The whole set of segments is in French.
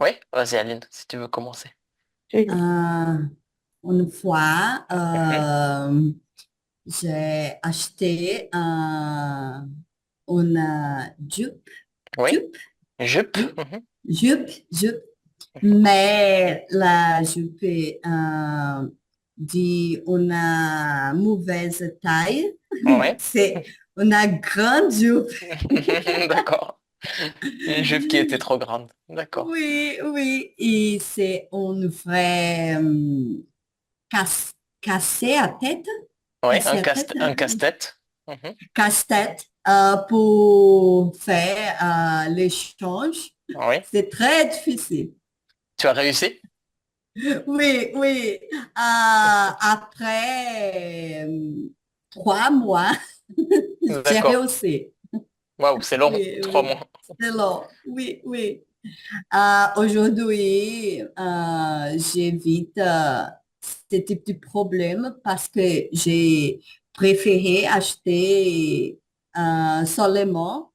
Oui, vas-y Aline, si tu veux commencer. Oui. Euh, une fois, Mhm. j'ai acheté une jupe, Oui, jupe, jupe. jupe, Mhm. jupe, mais la jupe est d'une mauvaise taille. Oui, C'est une grande jupe. d'accord. Une jupe qui était trop grande. D'accord. Oui, oui, et c'est une vraie casse, cassé à tête, Oui, cassé à tête, un casse-tête. Mhm. casse-tête pour faire l'échange. Oui. C'est très difficile. Tu as réussi? Oui, oui. Après 3 mois, j'ai D'accord. réussi. Waouh, c'est long, Oui, 3 mois. oui. C'est long. Oui, oui. Aujourd'hui, j'évite ce type de problème parce que j'ai préféré acheter seulement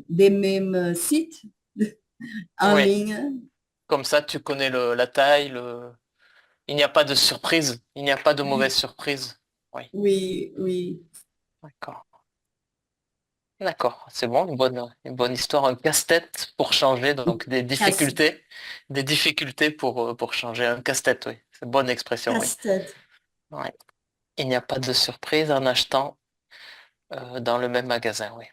des mêmes sites en Oui, ligne. comme ça tu connais la taille, il n'y a pas de surprise, il n'y a pas de mauvaise surprise. Oui, Oui, oui. d'accord. D'accord, c'est bon, une bonne histoire, un casse-tête pour changer, donc Casse, des difficultés pour changer un casse-tête, oui. C'est une bonne expression, oui. casse-tête. Ouais. Il n'y a pas de surprise en achetant dans le même magasin, oui.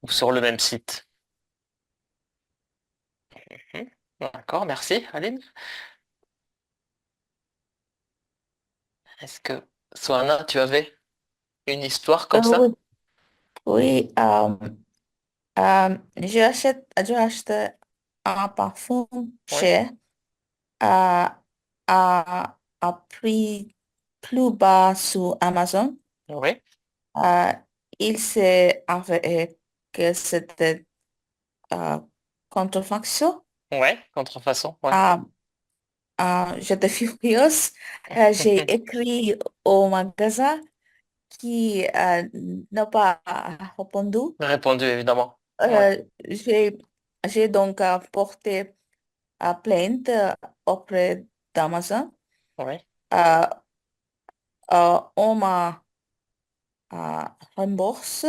Ou sur le même site. Mhm. D'accord, merci, Aline. Est-ce que, Soana, tu avais une histoire comme Oui, ça? oui, j'ai acheté un parfum Oui, cher à, à prix plus bas sur Amazon. oui, Euh, il s'est avéré que c'était euh, contrefaction. oui, contrefaçon, oui. Euh, J'étais furieuse. J'ai écrit au magasin qui n'a pas répondu. Répondu, évidemment. Oui, Euh, j'ai, j'ai donc porté plainte auprès d'Amazon. oui, Euh, on m'a oui, remboursé,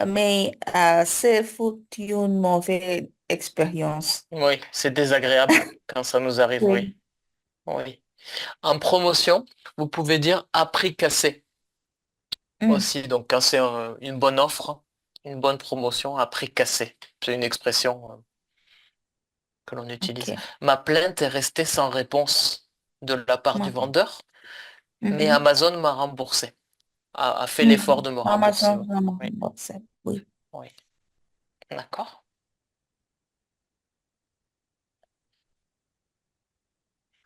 mais c'est foutu une mauvaise expérience. oui. C'est désagréable quand ça nous arrive, oui. Oui. Oui. En promotion, vous pouvez dire à prix cassé Mm. aussi. Donc, quand c'est une bonne offre, une bonne promotion à prix cassé. C'est une expression que l'on utilise. OK. Ma plainte est restée sans réponse de la part du D'accord. vendeur, mais Mhm. Amazon m'a remboursé, a fait l'effort Mhm. de me rembourser. Amazon Oui, vraiment oui, remboursé. Oui. oui. D'accord.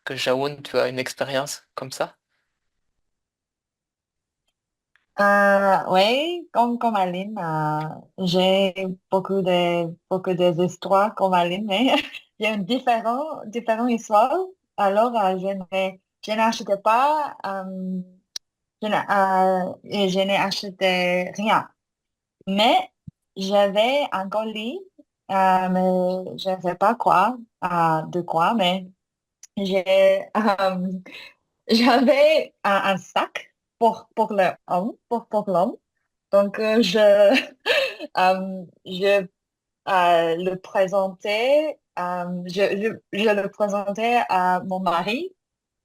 Que Jaoun, tu as une expérience comme ça? Oui, comme Aline, j'ai beaucoup de histoires comme Aline, mais il y a une différente histoire. Alors, je n'achetais pas, et je n'ai acheté rien. Mais j'avais un colis, mais je ne sais pas quoi, de quoi, mais j'ai, j'avais un sac pour pour l'homme. Donc, je le présentais, je le présentais à mon mari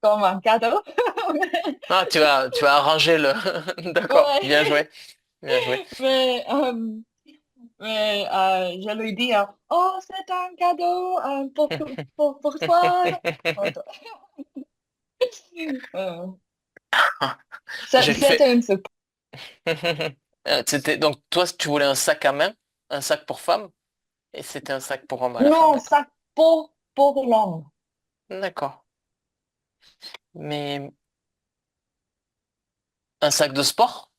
comme un cadeau. Ah, tu as arrangé le... D'accord, bien Ouais, joué, bien joué. mais, je lui dis, oh, c'est un cadeau pour toi. Euh, J'ai fait... C'était une surprise. C'était... Donc, toi, tu voulais un sac à main, un sac pour femme, et c'était un sac pour homme à la fin, Non, d'accord. ça pour l'homme. D'accord. Mais un sac de sport?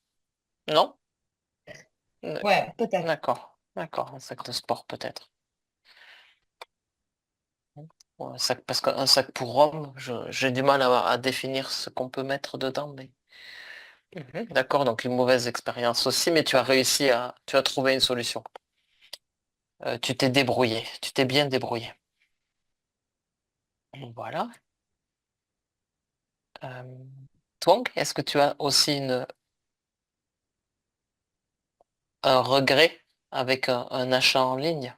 Non? N- Ouais, peut-être. D'accord, d'accord, un sac de sport peut-être. Ou un sac, parce qu'un sac pour homme, j'ai du mal à définir ce qu'on peut mettre dedans, mais... Mhm. D'accord, donc une mauvaise expérience aussi, mais tu as réussi à... Tu as trouvé une solution. Tu t'es débrouillé, tu t'es bien débrouillé. Voilà. Euh, Twang, est-ce que tu as aussi un regret avec un achat en ligne?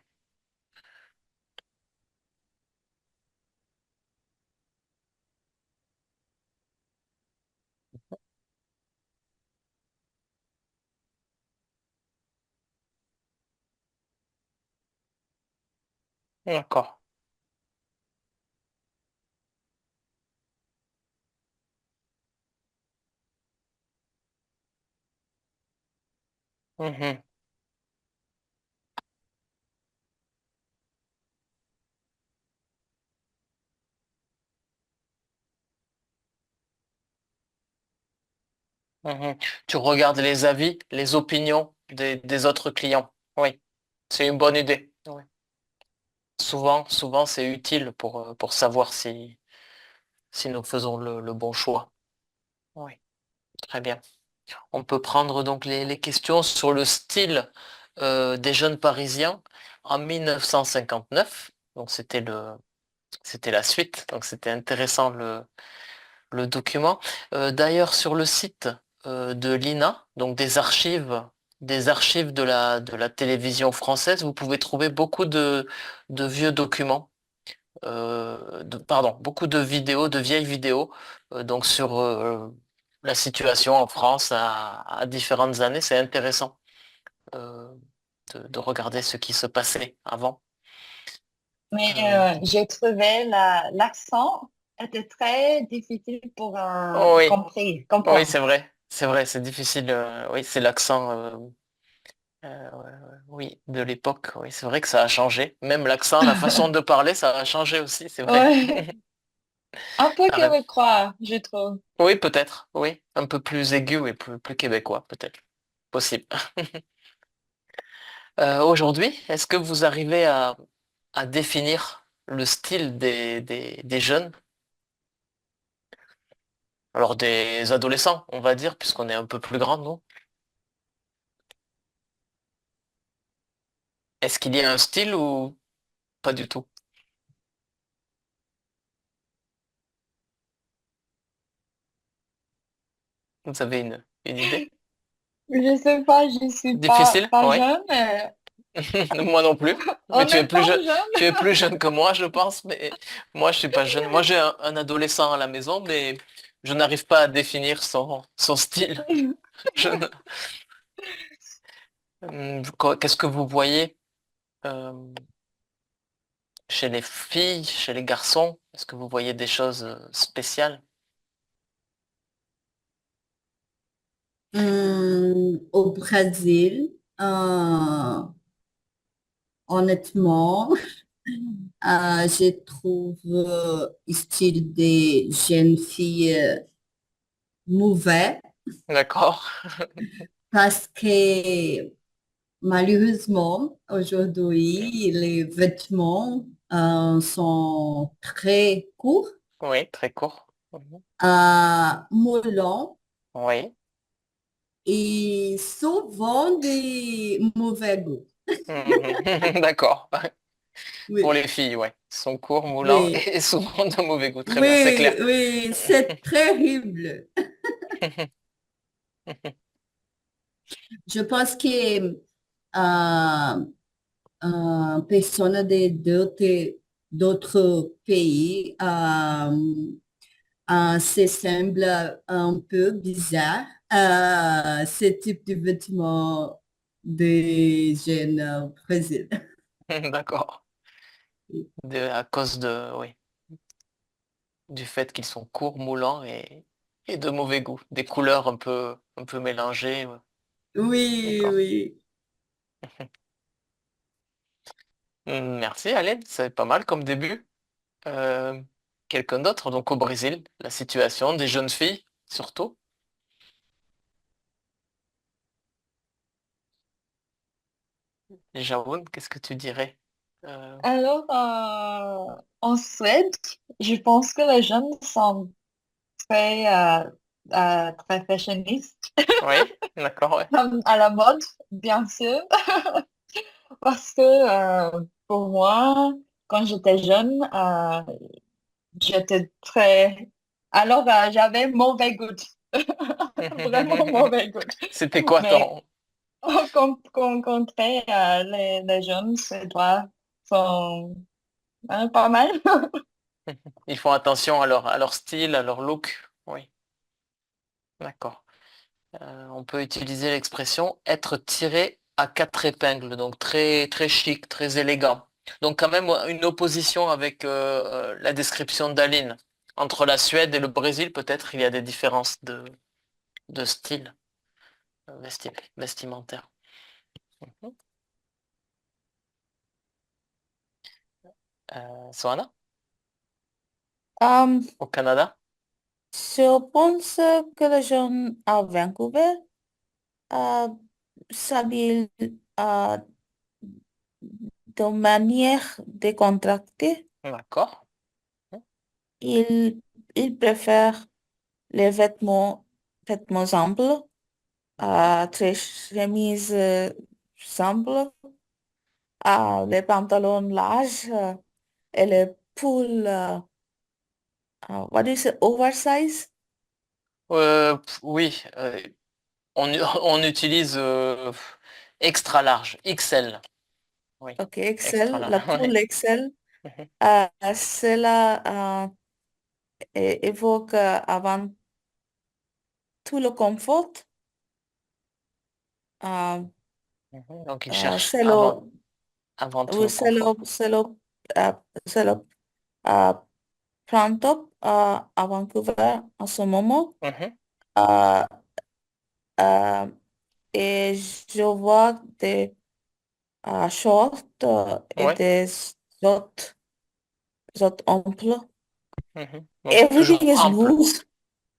D'accord. Mhm, mhm. Tu regardes les avis, les opinions des autres clients. Oui, c'est une bonne idée. Oui. Souvent, c'est utile pour savoir si nous faisons le bon choix. Oui, très bien. On peut prendre donc les questions sur le style des jeunes Parisiens en 1959. Donc c'était la suite. Donc c'était intéressant le document. D'ailleurs, sur le site de l'INA, donc des archives de la télévision française, vous pouvez trouver beaucoup de vieux documents, pardon, beaucoup de vidéos, de vieilles vidéos, donc sur la situation en France à différentes années. C'est intéressant euh, de regarder ce qui se passait avant. Mais Euh, j'ai trouvé l'accent était très difficile pour oui, oui, comprendre. c'est vrai. C'est vrai, c'est difficile. Oui, c'est l'accent. Oui, de l'époque, oui, c'est vrai que ça a changé. Même l'accent, la façon de parler, ça a changé aussi, c'est vrai. Ouais. Un peu T'as raison. québécois, je trouve. Oui, peut-être, oui. Un peu plus aigu et plus québécois, peut-être. Possible. Aujourd'hui, est-ce que vous arrivez à définir le style des jeunes? Alors des adolescents, on va dire, puisqu'on est un peu plus grand, nous. Est-ce qu'il y a un style ou pas du tout? Vous avez une idée? Je sais pas, je suis Difficile? pas Oui. jeune, mais Moi non plus. Mais on n'est pas tu jeune. es plus jeune que moi, je pense. Mais moi, je suis pas jeune. Moi, j'ai un adolescent à la maison, mais je n'arrive pas à définir son style. Je ne- Qu'est-ce que vous voyez euh, chez les filles, chez les garçons? Est-ce que vous voyez des choses spéciales? Au Brésil, honnêtement, je trouve le style des jeunes filles mauvais D'accord. parce que malheureusement, aujourd'hui, les vêtements sont très courts, Oui, très court. Mhm. moulants Oui. et souvent des mauvais goûts. Mhm. D'accord. Pour Oui, les filles, ouais. Ils sont courts, moulants oui, et souvent de mauvais goût. Très bien, c'est oui, clair. oui, c'est terrible. Je pense que personnes d'autres pays se semble un peu bizarre ce type de vêtements des jeunes au Brésil. D'accord. À cause oui, du fait qu'ils sont courts, moulants et de mauvais goût. Des couleurs un peu mélangées. Ouais. Oui, D'accord. oui. Merci, Alain. C'est pas mal comme début. Euh, Quelqu'un d'autre, donc au Brésil, la situation des jeunes filles, surtout. Jaoun, qu'est-ce que tu dirais? Euh, Alors, en Suède, je pense que les jeunes sont très fashionistes, oui, d'accord, ouais. à la mode, bien sûr. Parce que pour moi, quand j'étais jeune, j'étais très... Alors, j'avais mauvais goût, vraiment mauvais goût. C'était quoi Mais ton... au contraire, les jeunes, ces droits sont pas mal. Ils font attention à leur style, à leur look. Oui, d'accord. On peut utiliser l'expression être tiré à quatre épingles, donc très, très chic, très élégant. Donc quand même une opposition avec la description d'Aline. Entre la Suède et le Brésil, peut-être il y a des différences de style vestimentaire. Mhm. Soana, Euh, au Canada? je pense que les gens à Vancouver euh, s'habillent euh, de manière décontractée. D'accord. Ils, ils préfèrent les vêtements simples, très chemises simples, les pantalons larges et les pulls, what do you say, oversize? Oui, on utilise extra large, XL. Oui, Ok, extra Excel, large. la poule Excel, Mhm. cela évoque avant tout le confort. Euh, Mhm. Donc, ils euh, cherchent c'est le, avant tout oui, le confort. c'est le euh, printemps à Vancouver en ce moment. Mhm. Euh, euh, et je vois des shorts et Ouais. des shorts, shorts amples. Mhm. Donc, Everything toujours is ample. loose.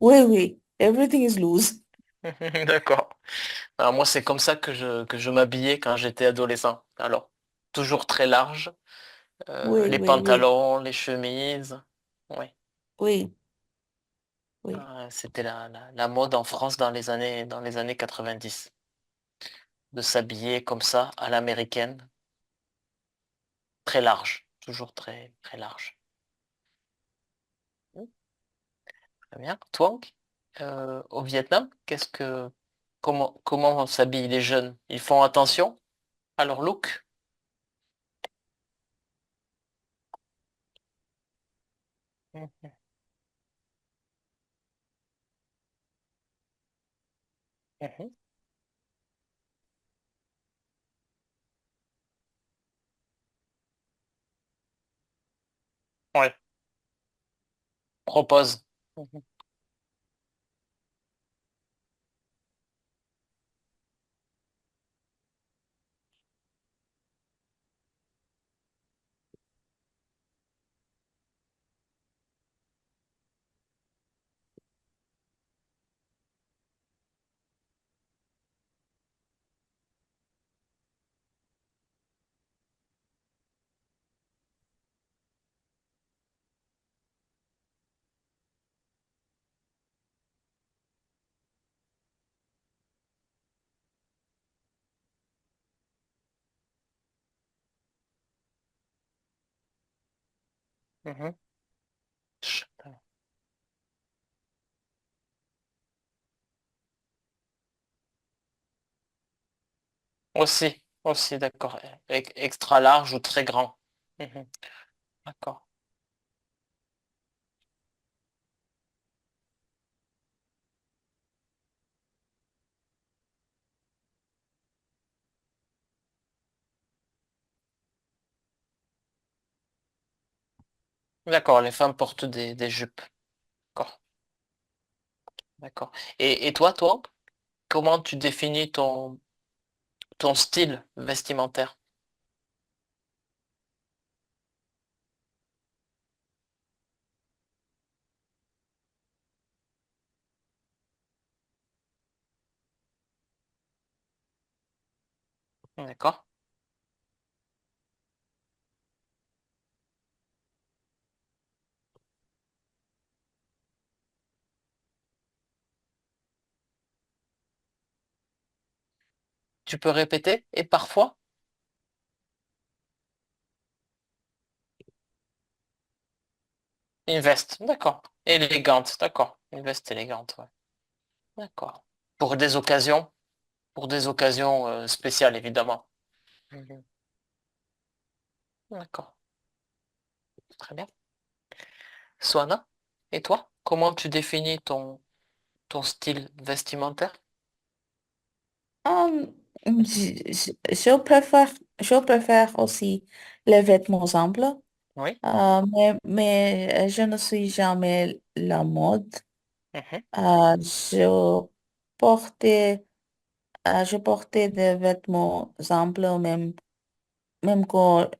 Oui, oui, everything is loose. D'accord. Alors, moi, c'est comme ça que je m'habillais quand j'étais adolescent. Alors, toujours très large, Oui, les oui, oui, pantalons, les chemises. Oui. oui, oui. C'était la mode en France dans les années 90, de s'habiller comme ça, à l'américaine, très large, toujours très, très large. Très bien. Toi, au Vietnam, comment s'habillent les jeunes? Ils font attention à leur look? Mhm. Mhm. Ouais, propose. Mhm. Mhm. Aussi, d'accord. Extra large ou très grand. Mhm. D'accord. D'accord, les femmes portent des jupes. D'accord, d'accord. Et toi, comment tu définis ton style vestimentaire? D'accord. Tu peux répéter? Et parfois? Une veste, d'accord. Élégante, d'accord. Une veste élégante, ouais. D'accord. Pour des occasions spéciales, évidemment. Mhm. D'accord. Très bien. Swana, et toi, comment tu définis ton style vestimentaire? Hum, je préfère aussi les vêtements simples, Oui. mais je ne suis jamais la mode. Mhm. Je portais, je portais des vêtements simples, même quand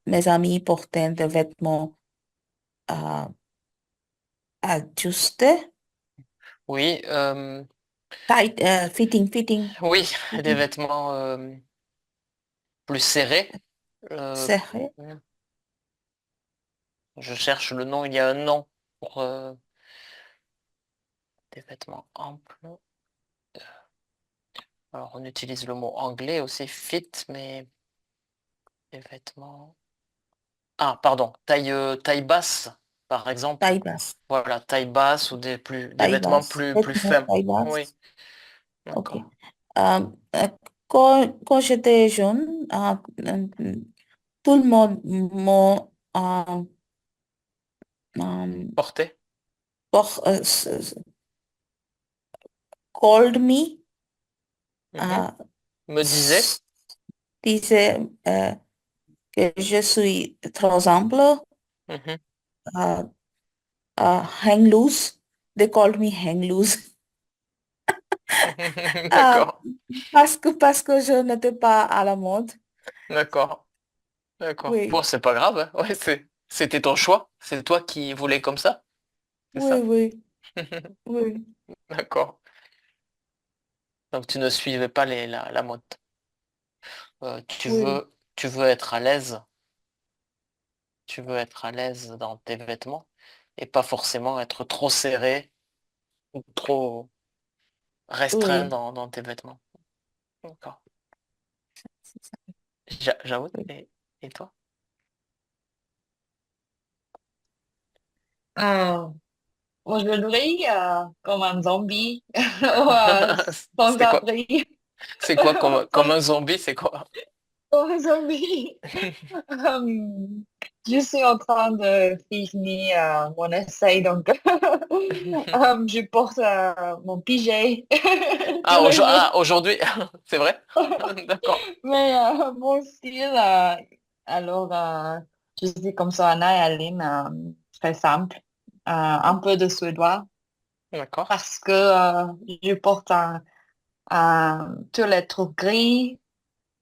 mes amis portaient des vêtements euh, ajustés, Oui, tight, fitting, oui, des fitting, vêtements plus serrés. Euh, serrés. je cherche le nom, il y a un nom pour des vêtements amples. Alors, on utilise le mot anglais aussi, fit, mais des vêtements. Ah, pardon, taille basse, par exemple. Taille basse, Voilà, taille basse ou des vêtements plus vêtements fins. taille Oui, basse. Ok. d'accord. Euh, euh, quand j'étais jeune, tout le monde euh, Porter. called me, Mhm. euh, Me disait. s- disait que je suis trop ample, Mhm. euh, hang loose. They called me hang loose. Euh, D'accord, parce que je n'étais pas à la mode. d'accord, d'accord. Bon, Oui, c'est pas grave, hein. Ouais, c'était ton choix. C'est toi qui voulais comme ça, c'est oui, ça? oui, oui, D'accord. Donc tu ne suivais pas la mode. oui, Tu veux être à l'aise, tu veux être à l'aise dans tes vêtements et pas forcément être trop serré ou trop restreint oui. dans tes vêtements. D'accord. C'est ça, J'avoue, oui. et toi? Euh, Aujourd'hui, comme un zombie, ou, sans C'était quoi? abri, C'est quoi comme sans- un zombie, c'est quoi? comme un zombie. Euh, je suis en train de finir mon essai, donc je porte mon pyjama tous les jours. Aujourd'hui, c'est vrai? D'accord. Mais mon style, alors, je suis comme ça, Anna et Aline, très simple, un peu de suédois, D'accord. parce que je porte tous les trucs gris,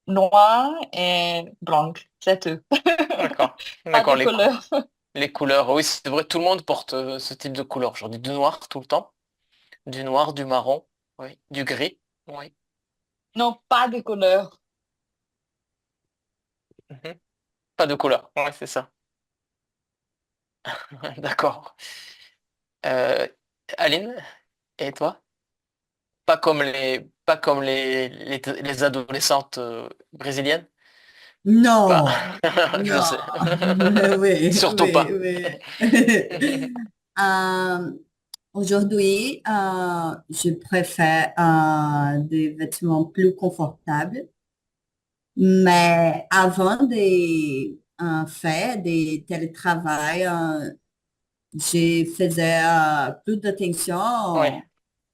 noirs et blancs, c'est tout. D'accord. Pas D'accord. de couleur. Les couleurs, oui, c'est vrai, tout le monde porte ce type de couleur aujourd'hui. Du noir tout le temps. Du noir, du marron, oui. Du gris, oui. Non, pas de couleur. Mhm. Pas de couleur, oui, c'est ça. D'accord. Euh, Aline, et toi? Pas comme les adolescentes brésiliennes? Pas. Non, Je non, sais. oui, Surtout oui, pas. oui. Euh, Aujourd'hui, je préfère des vêtements plus confortables, mais avant de faire des télétravail, je faisais plus Oui, d'attention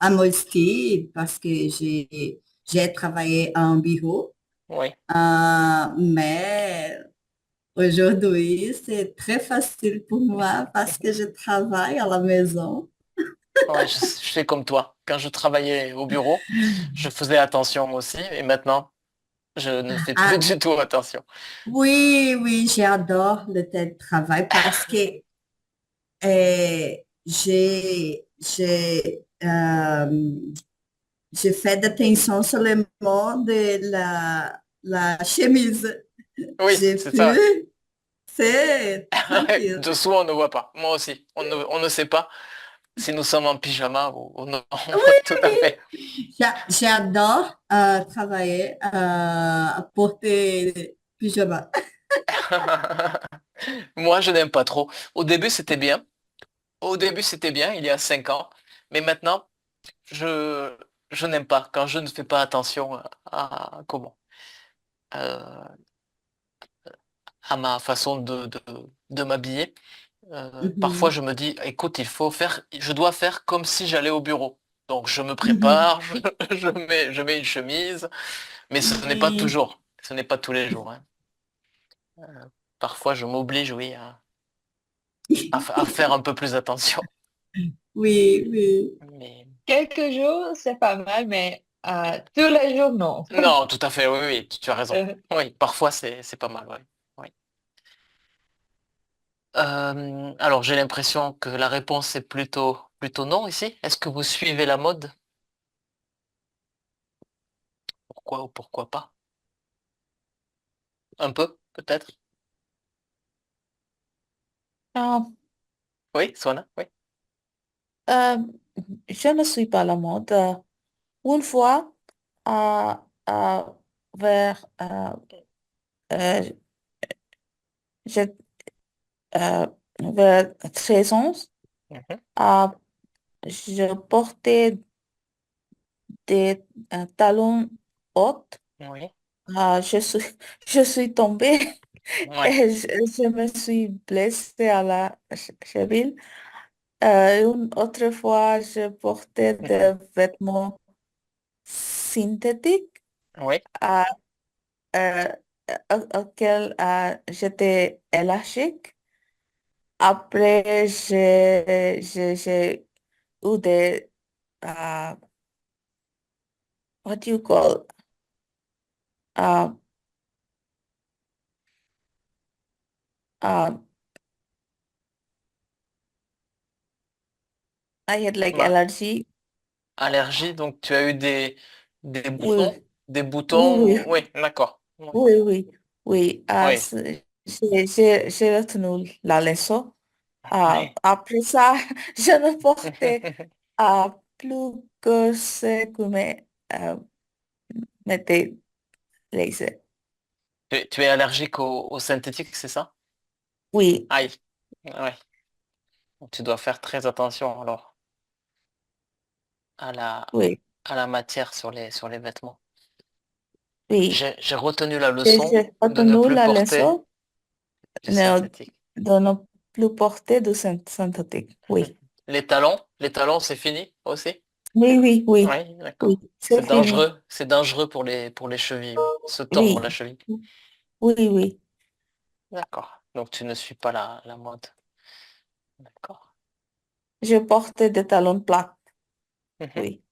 à mon style parce que j'ai travaillé en bureau. oui. Mais aujourd'hui, c'est très facile pour moi parce que je travaille à la maison. Ouais, je fais comme toi. Quand je travaillais au bureau, je faisais attention aussi, et maintenant, je ne fais plus Ah, du tout attention. oui, oui, j'adore le télétravail parce que j'ai fait d'attention seulement de la chemise. Oui, J'ai c'est ça. pu, c'est Ouais. tranquille. Dessous, on ne voit pas. Moi aussi. On ne sait pas si nous sommes en pyjama ou non. Tout à fait. J'adore travailler à porter pyjama. Moi, je n'aime pas trop. Au début, c'était bien. Au début, c'était bien, il y a 5 ans. Mais maintenant, je, je n'aime pas quand je ne fais pas attention comment? Euh, à ma façon de m'habiller. Parfois, Mhm. je me dis, écoute, je dois faire comme si j'allais au bureau. Donc, je me Mhm. prépare, je mets une chemise, mais ce n'est pas Oui, toujours, ce n'est pas tous les jours, hein. Parfois, je m'oblige, oui, à faire un peu plus attention. oui, oui. Mais Quelques jours, c'est pas mal, mais tous les jours, non. non, tout à fait, oui, oui, tu as raison. Euh, Oui, parfois, c'est pas mal, oui. Oui. Alors, j'ai l'impression que la réponse est plutôt non ici. Est-ce que vous suivez la mode? Pourquoi ou pourquoi pas? Un peu, peut-être? Euh, Oui, Swana, oui. euh, je ne suis pas la mode. Une fois, euh, euh, vers, euh, j'ai- euh, vers 13 ans, Mhm. euh, je portais des talons hauts. Oui, Je suis, je suis tombée ouais. et je me suis blessée à la cheville. Une autre fois, je portais Mhm. des vêtements synthétiques Oui. à, euh, auxquels j'étais élastique. Après, j'ai eu des, uh, what do you call, uh, uh, I had like Ma allergy. allergie, donc tu as eu des boutons? Oui, Des oui, boutons? oui, Oui, d'accord. Oui. oui, oui, oui. Oui. J'ai retenu la leçon. Oui. Après ça, je ne portais plus que ce que m'était laissé. Tu es allergique au synthétique, c'est ça? Oui, Aïe. Ouais. Tu dois faire très attention alors à la, oui, à la matière sur les vêtements. oui. J'ai retenu la leçon J'ai de ne retenu plus la porter leçon du de, synthétique. de ne plus porter de synthétique. Oui, Les talons, c'est fini aussi? oui, oui, oui, Oui, oui, d'accord. c'est fini. C'est dangereux pour les chevilles, oui. Se tordre la Oui, cheville. oui, oui. D'accord. Donc tu ne suis pas la mode. D'accord. Je portais des talons plats. Mhm. Oui,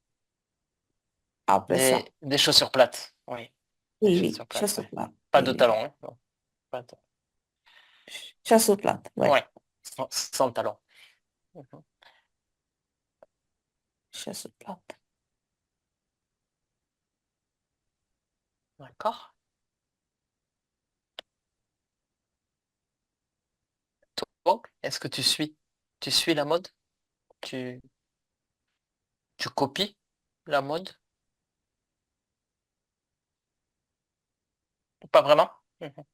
après ça. Des chaussures plates. Oui, des Oui, oui, chaussures plates, oui. chaussures plates. Pas Oui, de oui. talons, hein. Non, pas de- Chaussures plates, oui. Ouais, sans talons. Mhm. Chaussures plates. D'accord. Toi, est-ce que tu suis la mode? Tu, tu copies la mode? Pas vraiment? Mhm.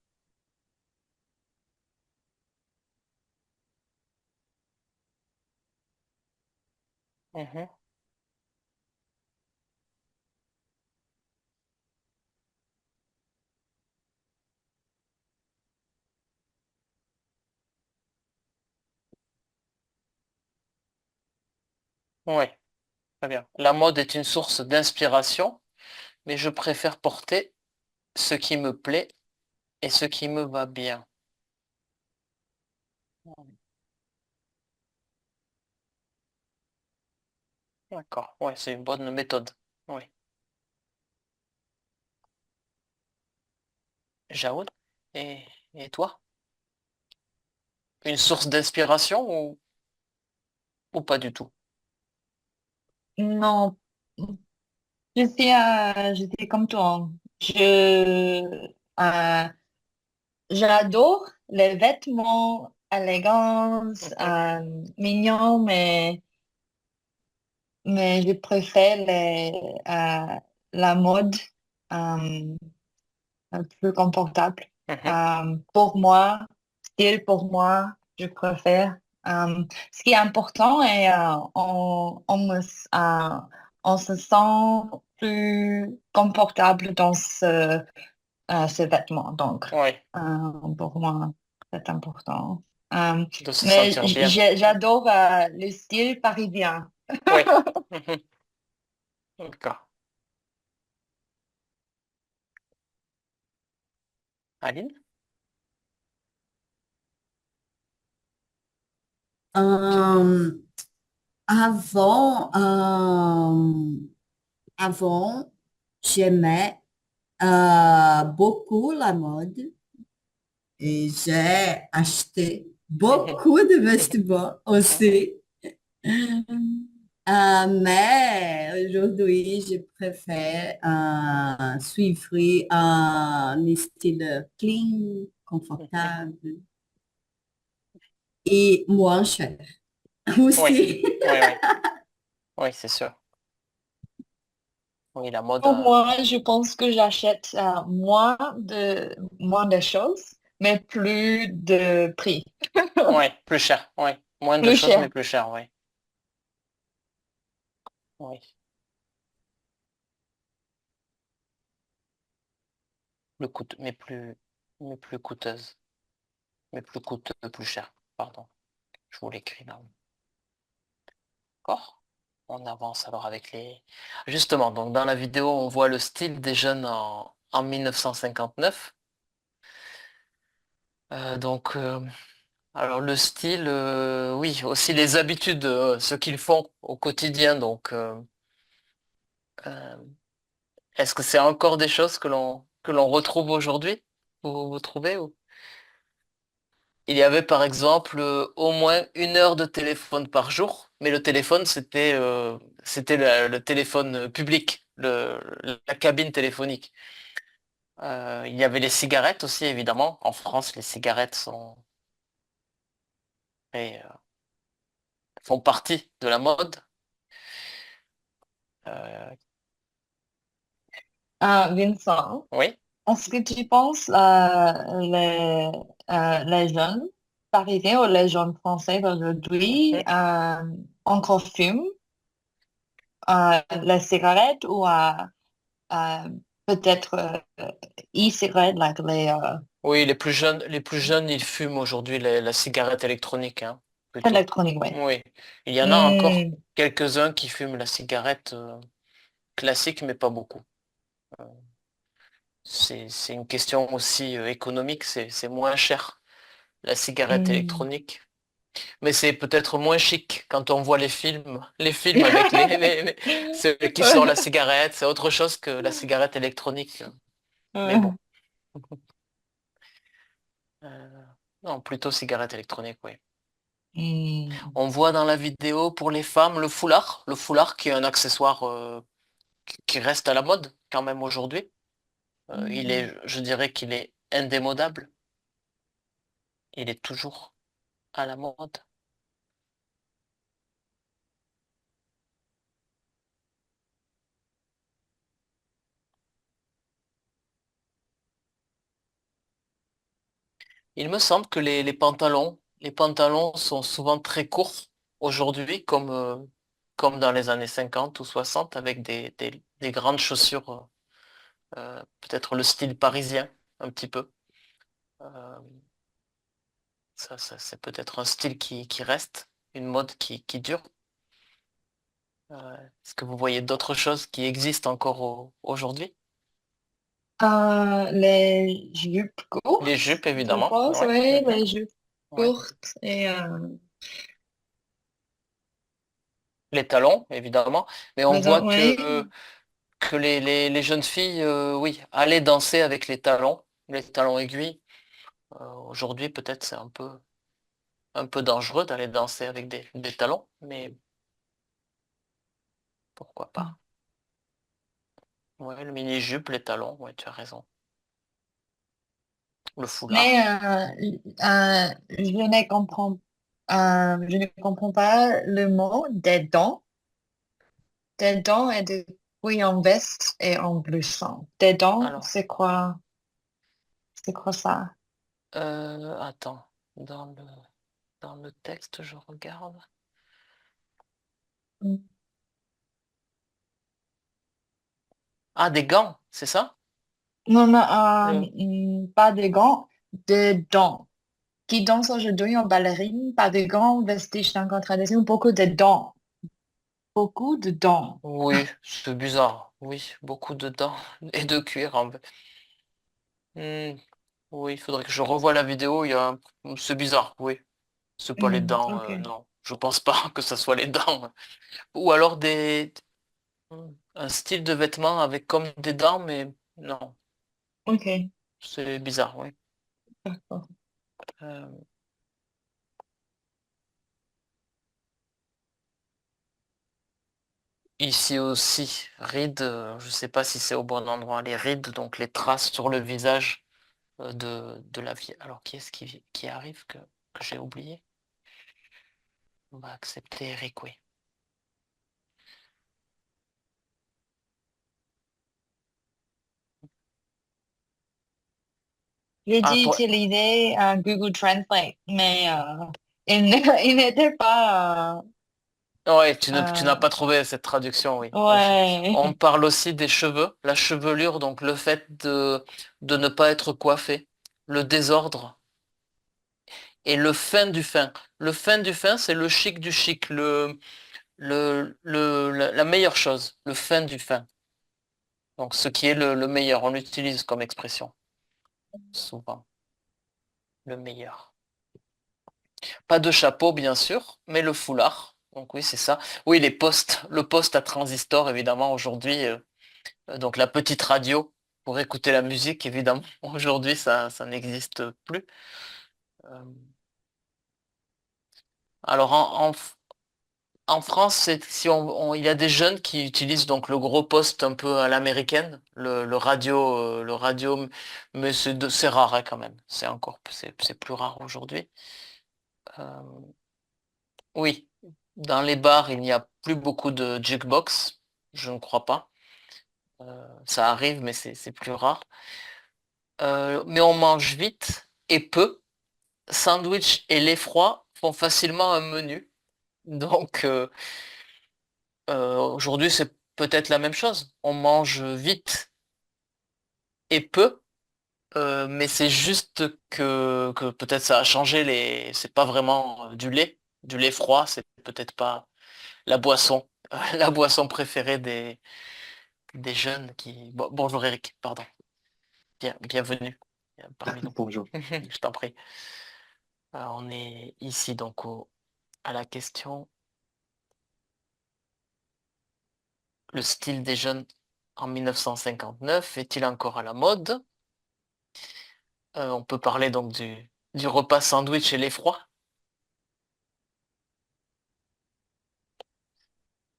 Mhm. Oui, très bien. La mode est une source d'inspiration, mais je préfère porter ce qui me plaît et ce qui me va bien. D'accord, ouais, c'est une bonne méthode. Oui. Jaoud, et, et toi? Une source d'inspiration ou pas du tout? non, je suis comme toi. Euh, J'adore les vêtements élégants, Mhm. mignons, mais je préfère la mode euh, un peu confortable. Mhm. Pour moi, style pour moi, je préfère. Ce qui est important est on se sent plus confortable dans ce vêtement. Donc, Oui, pour moi, c'est important. Euh, de se mais sentir bien. j'adore le style parisien. Oui. Mhm. D'accord. Aline? Euh, avant, avant, j'aimais beaucoup la mode et j'ai acheté Mhm. beaucoup de vêtements Mhm. aussi. Mais aujourd'hui, je préfère suivre un style clean, Mhm. confortable et moins cher Oui, aussi. oui, oui. Oui, c'est sûr. Oui, la mode, Pour moi, je pense que j'achète moins de choses, mais plus de prix. oui, plus cher. Oui. Moins de Plus choses, mais cher. plus cher, oui. Oui. Mais plus coûteuse. Mais plus coûteux, plus cher. Pardon. Je vous l'écris là. D'accord? On avance alors avec les. Justement, donc dans la vidéo, on voit le style des jeunes en 1959. Donc, alors le style, oui, aussi les habitudes, ce qu'ils font au quotidien. Donc, euh, est-ce que c'est encore des choses que l'on retrouve aujourd'hui? Vous trouvez? Il y avait par exemple au moins 1 heure de téléphone par jour, mais le téléphone, c'était le téléphone public, la cabine téléphonique. Il y avait les cigarettes aussi, évidemment. En France, les cigarettes font partie de la mode. Euh, Vincent, oui. est-ce que tu penses les jeunes parisiens ou les jeunes français d'aujourd'hui Mhm. encore fument la cigarette ou euh, peut-être e-cigarette, like Oui, les plus jeunes, ils fument aujourd'hui la cigarette électronique, hein, plutôt. électroniques, oui. Oui. Il y en a encore Hmm. quelques-uns qui fument la cigarette classique, mais pas beaucoup. Euh, c'est une question aussi économique, c'est moins cher, la cigarette Hmm. électronique. Mais c'est peut-être moins chic quand on voit les films avec ceux qui sortent la cigarette, c'est autre chose que la cigarette électronique. Mais bon. Euh, non, plutôt cigarette électronique, oui. Hmm. On voit dans la vidéo pour les femmes le foulard qui est un accessoire qui reste à la mode quand même aujourd'hui. Hmm. Je dirais qu'il est indémodable. Il est toujours à la mode. Il me semble que les pantalons sont souvent très courts aujourd'hui, comme dans les années 50 ou 60, avec des grandes chaussures, peut-être le style parisien, un petit peu. Euh, c'est peut-être un style qui reste, une mode qui dure. Est-ce que vous voyez d'autres choses qui existent encore aujourd'hui? Les jupes Les courtes, jupes, je évidemment. pense, Ouais. oui, Mhm. les jupes Ouais. courtes et Les talons, évidemment. Mais on voit que, oui. que les jeunes filles, oui, allaient danser avec les talons aiguilles. Aujourd'hui, peut-être c'est un peu dangereux d'aller danser avec des talons, mais pourquoi pas. Ouais, le mini-jupe, les talons, ouais, tu as raison. Le Mais foulard. je ne comprends pas le mot des dents et de oui en veste et en blouson. Des dents, Alors, C'est quoi ça? Attends, dans le, dans le texte, je regarde. Hmm. Ah, des gants, c'est ça? Non, non, Le- pas des gants, des dents. Qui danse aujourd'hui en ballerine, pas de gants, vestiges en contradiction, beaucoup de dents. Beaucoup de dents. Oui, c'est bizarre. Oui, beaucoup de dents et de cuir. Hmm, oui, il faudrait que je revoie la vidéo. C'est bizarre, oui. C'est pas les Hmm, dents, ok. non. Je pense pas que ça soit les dents. Ou alors un style de vêtement avec comme des dents, mais non. Ok. C'est bizarre, oui. D'accord. Euh, Ici aussi, rides, je sais pas si c'est au bon endroit. Les rides, donc les traces sur le visage de la vie. Alors, qui est-ce qui arrive que j'ai oublié? On va accepter Eric, oui. J'ai Ah, dû toi, utiliser Google Translate, mais il n'était pas... ouais, tu n'as euh, pas trouvé cette traduction, oui. ouais. On parle aussi des cheveux, la chevelure, donc le fait de ne pas être coiffé, le désordre et le fin du fin. Le fin du fin, c'est le chic du chic, la meilleure chose, le fin du fin. Donc ce qui est le meilleur, on l'utilise comme expression, souvent, le meilleur. Pas de chapeau, bien sûr, mais le foulard. Donc oui, c'est ça. Oui, le poste à transistor, évidemment, aujourd'hui. Donc la petite radio pour écouter la musique, évidemment. Aujourd'hui, ça n'existe plus. Euh, alors en France, si il y a des jeunes qui utilisent donc le gros poste un peu à l'américaine, le radio, mais c'est rare hein, quand même. C'est plus rare aujourd'hui. Euh, oui, dans les bars, il n'y a plus beaucoup de jukebox, je ne crois pas. Ça arrive, mais c'est plus rare. Mais on mange vite et peu. Sandwich et lait froid font facilement un menu. Donc aujourd'hui, c'est peut-être la même chose. On mange vite et peu, mais c'est juste que peut-être ça a changé C'est pas vraiment du lait. Du lait froid, c'est peut-être pas la boisson, la boisson préférée des jeunes qui. Bonjour Eric, pardon. Bienvenue parmi nous. Bonjour. Je t'en prie. On est ici donc à la question. Le style des jeunes en 1959 est-il encore à la mode? On peut parler donc du repas sandwich et l'effroi.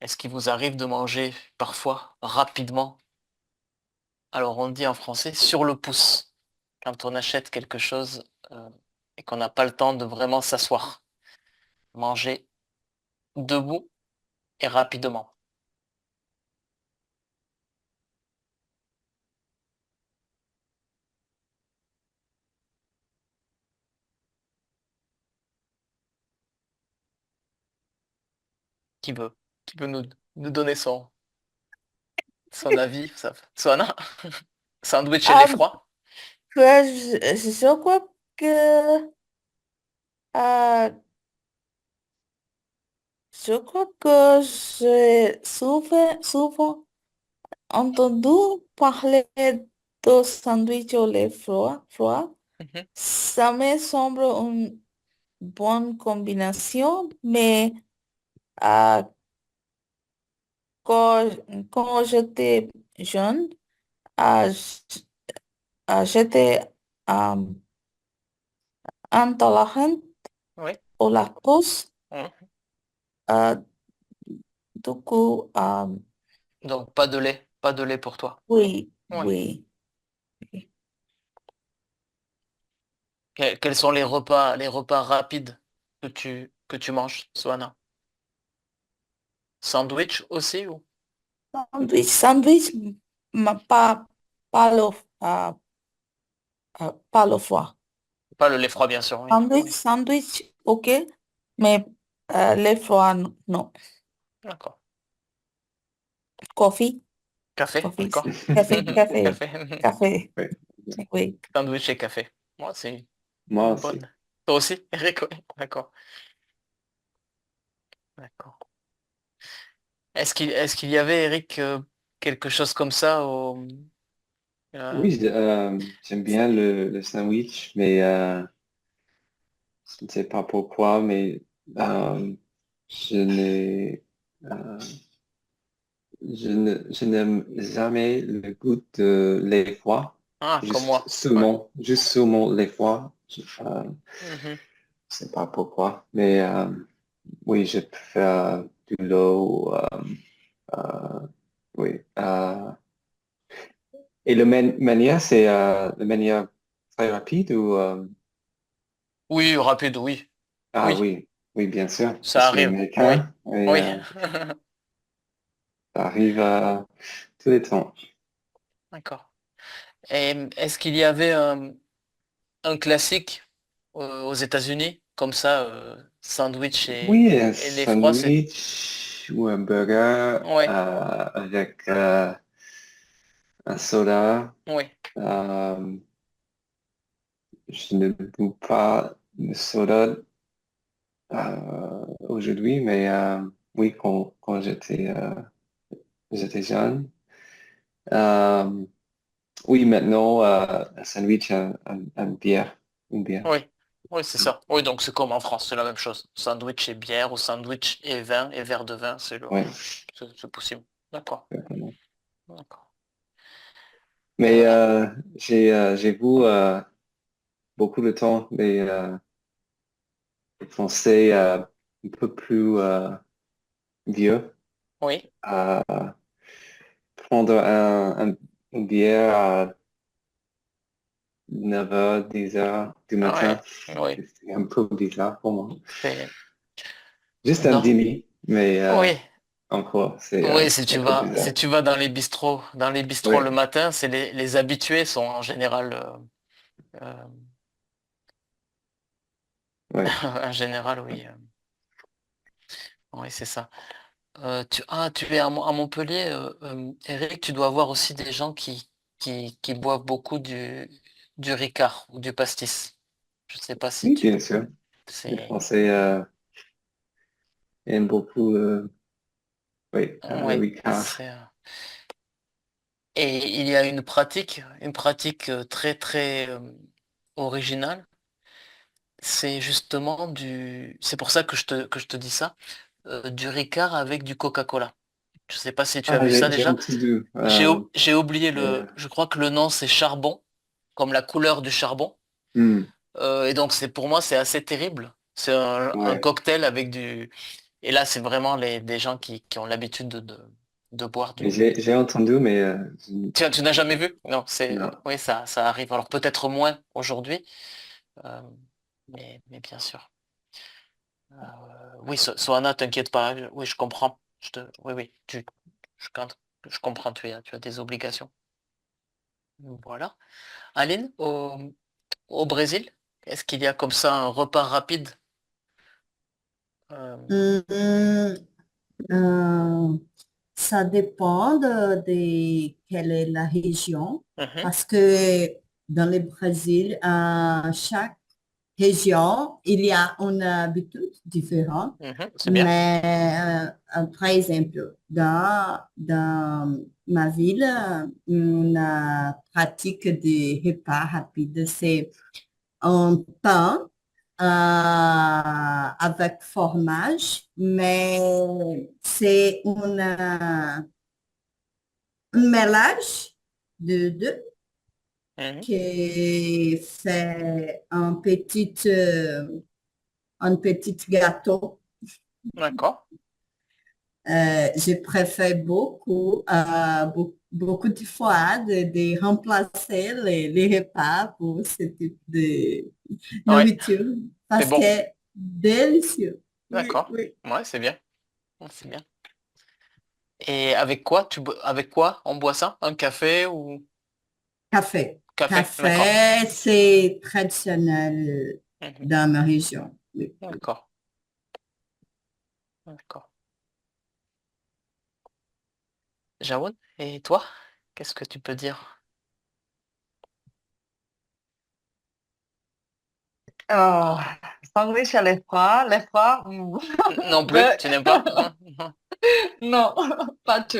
Est-ce qu'il vous arrive de manger parfois rapidement? Alors on dit en français sur le pouce, quand on achète quelque chose et qu'on n'a pas le temps de vraiment s'asseoir. Manger debout et rapidement. Qui veut? Qui veut nous donner son avis? Soana? Sandwich et Ah, l'effroi? je crois que, ah, je crois que j'ai souvent entendu parler de sandwich au lait froid. Mhm. Ça me semble une bonne combinaison, mais ah, quand, quand j'étais jeune, ah, j'étais ah, intolérante Oui. au lactose. Mhm. Ah, du coup, Donc pas de lait pour toi. oui, Oui. oui. Quels sont les repas rapides que tu manges, Swana? Sandwich aussi ou? Sandwich, pas, pas pas le foie. Pas le lait froid, bien sûr, oui. Sandwich, Oui, sandwich, ok, mais le foie, non. d'accord. Coffee, Café, coffee, d'accord. café, café, Café. café, Oui, oui. Sandwich et café. Moi, c'est moi une aussi. bonne. Toi aussi, Eric, oui. D'accord. D'accord. Est-ce qu'il y avait, Eric, quelque chose comme ça euh, Oui, j'aime bien le sandwich, mais je ne sais pas pourquoi, mais euh, je n'ai, euh, je n'aime jamais le goût de lait froid, Ah, comme moi. Ouais. juste seulement lait froid. Mhm. Je sais pas pourquoi, mais oui, je préfère du l'eau. Euh, oui. Et le manière, c'est le manière très rapide ou Oui, rapide, oui. ah Oui, oui, oui, bien sûr. Je ça suis arrive. Oui. américain et Oui. ça arrive tous les temps. D'accord. Et est-ce qu'il y avait un classique aux États-Unis, comme ça, sandwich Oui, un et les froids, c'est... sandwich ou un burger Ouais, avec un soda. oui, Euh, je ne bois pas de soda aujourd'hui, mais oui, quand j'étais jeune. Euh, oui, maintenant, un sandwich, un bière, une bière. oui. Oui, c'est ça. Oui, donc c'est comme en France, c'est la même chose. Sandwich et bière ou sandwich et vin et verre de vin, Oui, c'est possible. D'accord. exactement. D'accord. Mais Euh, j'ai vu beaucoup de temps les Français un peu plus vieux oui, à prendre une bière à 9h, 10h du matin. ouais, oui. C'est un peu bizarre pour moi. C'est- Juste un Non. dîner, mais Oui, encore, oui, c'est un peu bizarre. si tu vas dans les bistrots Oui, le matin, c'est les habitués sont en général, euh, oui. en général, oui, oui, c'est ça. Tu es à Montpellier, Eric, tu dois avoir aussi des gens qui boivent beaucoup du Ricard ou du pastis. Je sais pas si Oui, bien sûr. Les c'est, Français aiment beaucoup oui, le ouais, Ricard. et il y a une pratique très très originale. C'est justement c'est pour ça que je te dis ça, du Ricard avec du Coca-Cola. Je sais pas si tu as Ah, vu ça j'ai déjà. entendu. J'ai oublié Euh, je crois que le nom c'est charbon, comme la couleur du charbon. hmm, Et donc pour moi c'est assez terrible. C'est un ouais. cocktail avec et là c'est vraiment des gens qui ont l'habitude de boire Et j'ai entendu, mais Tu n'as jamais vu? Non, non. oui, ça arrive. Alors peut-être moins aujourd'hui, euh, mais bien sûr. Oui, Soana, t'inquiète pas. Oui, je comprends. Oui, oui, je, je comprends. Tu as des obligations. Voilà. Aline, au Brésil, est-ce qu'il y a comme ça un repas rapide? Euh, Hum, euh, Ça dépend de quelle est la région, mhm, parce que dans le Brésil, chaque région, il y a une habitude différente. c'est bien. Mais par exemple, dans ma ville, on pratique des repas rapides. C'est un pain avec fromage, mais c'est un mélange de deux Mhm, qui fait un petit gâteau. d'accord. Je préfère beaucoup de fois de remplacer les repas pour ce type de Oui, nourriture c'est parce que bon. délicieux. Oui, D'accord. oui. Ouais, c'est bien. Ouais, c'est bien. Et avec quoi avec quoi on boit ça? Un café ou Café. Café, d'accord. Café, c'est traditionnel Mhm. dans ma région. Oui. D'accord, d'accord. Jaoun, et toi, qu'est-ce que tu peux dire? Oh, sandwich à l'effroi, Non plus, ben, tu n'aimes pas? non, pas tout.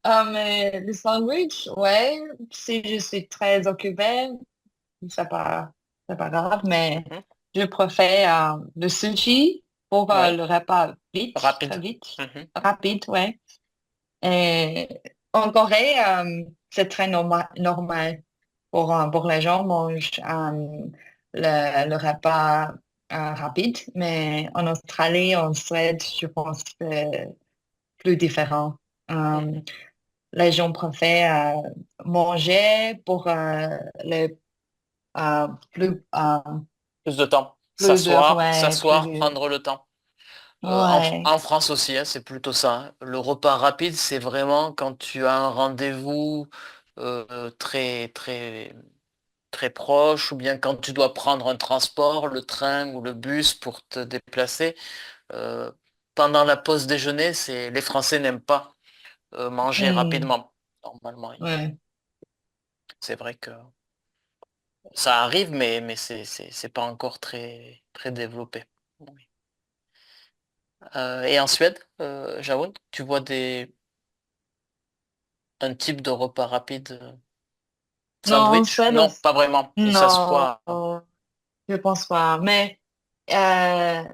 Mais le sandwich, ouais, si je suis très occupée, c'est pas, c'est pas grave, mais Mhm. je préfère le sushi pour Oui, le repas vite, très rapide. vite, Mhm. rapide, ouais. Et en Corée, c'est très normal pour les gens mangent le repas rapide, mais en Australie, en Suède, je pense que c'est plus différent. Euh, Mhm. les gens préfèrent manger pour plus, Plus de temps. plusieurs, S'asseoir, ouais, s'asseoir, plus, prendre le temps. ouais, En France aussi, hein, c'est plutôt ça, hein. Le repas rapide, c'est vraiment quand tu as un rendez-vous très, très, très proche, ou bien quand tu dois prendre un transport, le train ou le bus pour te déplacer. Euh, Pendant la pause déjeuner, les Français n'aiment pas manger hmm, rapidement. Normalement, ouais. c'est vrai que ça arrive, mais c'est pas encore très, très développé. Oui. Et en Suède, Jaoun, tu vois un type de repas rapide, Non, en sandwich? Suède Non, aussi. pas vraiment. Ils Non, s'assoient. je pense pas. Mais euh,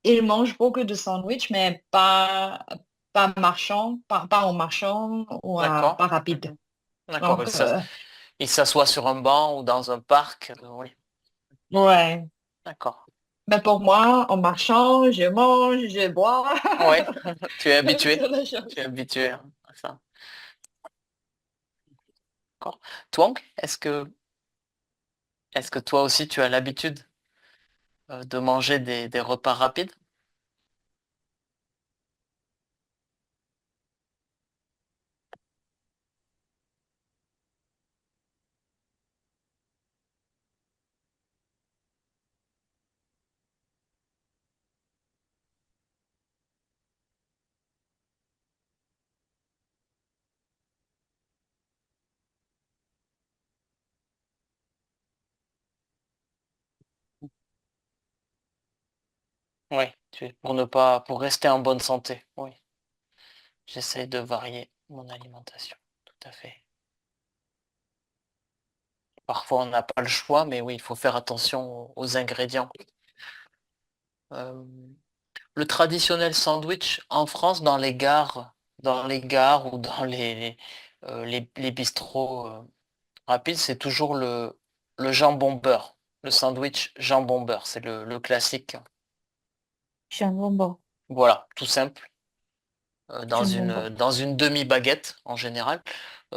ils mangent beaucoup de sandwichs, mais pas marchand, pas en marchand ou D'accord. pas rapide. Mhm. D'accord. Donc, Ils s'assoient sur un banc ou dans un parc. Oui. ouais. D'accord. Mais pour moi, en marchant, je mange, je bois. Ouais. Tu es C'est habitué. la chose. Tu es habitué à ça. D'accord. Toi, est-ce que toi aussi tu as l'habitude de manger des repas rapides? Oui. Pour rester en bonne santé. Oui. J'essaie de varier mon alimentation. Tout à fait. Parfois, on n'a pas le choix, mais oui, il faut faire attention aux ingrédients. Euh, le traditionnel sandwich en France, dans les gares ou dans les bistrots rapides, c'est toujours le jambon beurre. Le sandwich jambon beurre, c'est le classique. Jambon beurre. Voilà, tout simple, Jambon beurre. dans une demi-baguette en général.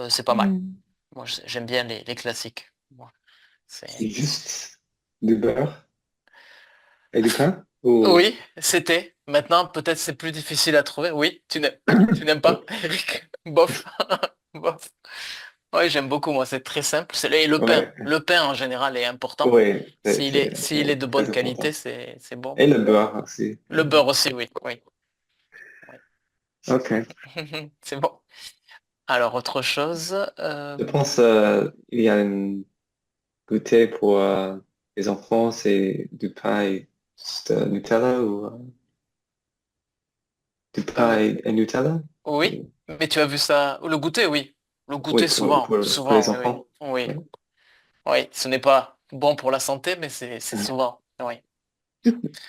C'est pas mal. Hmm. Moi, j'aime bien les classiques. Moi, C'est c'est... juste du beurre et du pain? Ou... Oui, c'était. Maintenant, peut-être c'est plus difficile à trouver. Oui, tu n'aimes pas, Eric? Bof. Bof. Oui, j'aime beaucoup, moi, c'est très simple. Et le pain. Ouais, Le pain, en général, est important. ouais, S'il est ouais, de bonne très qualité, important. c'est bon. Et le beurre aussi. Le beurre aussi, oui. Oui, oui. Ok. C'est bon. Alors, autre chose. Je pense il y a un goûter pour les enfants, c'est du pain et juste Nutella ou du pain Euh, et Nutella? oui, mais tu as vu ça. Le goûter, oui. Le goûter, Oui, souvent. pour les Souvent, oui, oui. enfants. Oui, Oui. oui. Ce n'est pas bon pour la santé, mais c'est souvent. Oui.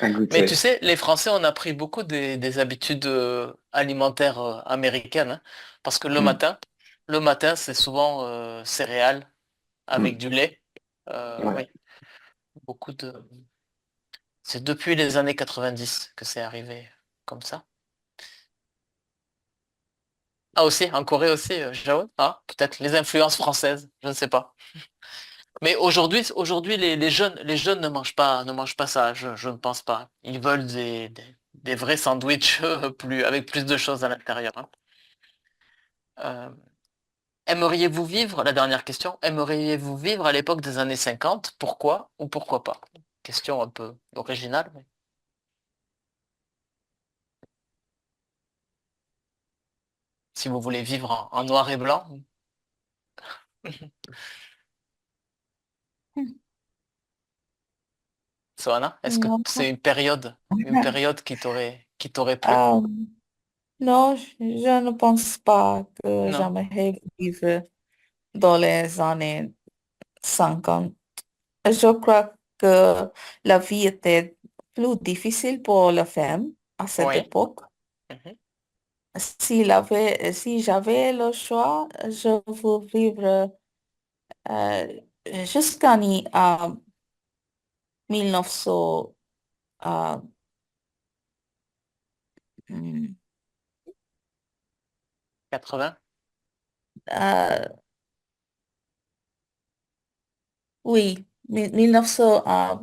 Un Mais tu goûter. sais, les Français, on a pris beaucoup des habitudes alimentaires américaines, hein, parce que Hmm, le matin, c'est souvent céréales avec hmm, du lait. ouais. Oui, beaucoup de. C'est depuis les années 90 que c'est arrivé comme ça. Ah aussi, en Corée aussi, Jaon? Ah, peut-être les influences françaises, je ne sais pas. Mais aujourd'hui, les jeunes ne mangent pas ça, je ne pense pas. Ils veulent des vrais sandwichs avec plus de choses à l'intérieur, hein. Euh, Aimeriez-vous vivre, la dernière question, aimeriez-vous vivre à l'époque des années 50? Pourquoi ou pourquoi pas? Question un peu originale, mais si vous voulez vivre en noir et blanc. Soana, est-ce que Non. c'est une période qui t'aurait plu? Euh, non, je ne pense pas que Non? j'aimerais vivre dans les années 50. Je crois que la vie était plus difficile pour les femmes à cette Oui. époque. Mhm. Si j'avais le choix, je veux vivre euh, à 1900, euh, hmm, 80? euh, oui, 1900 à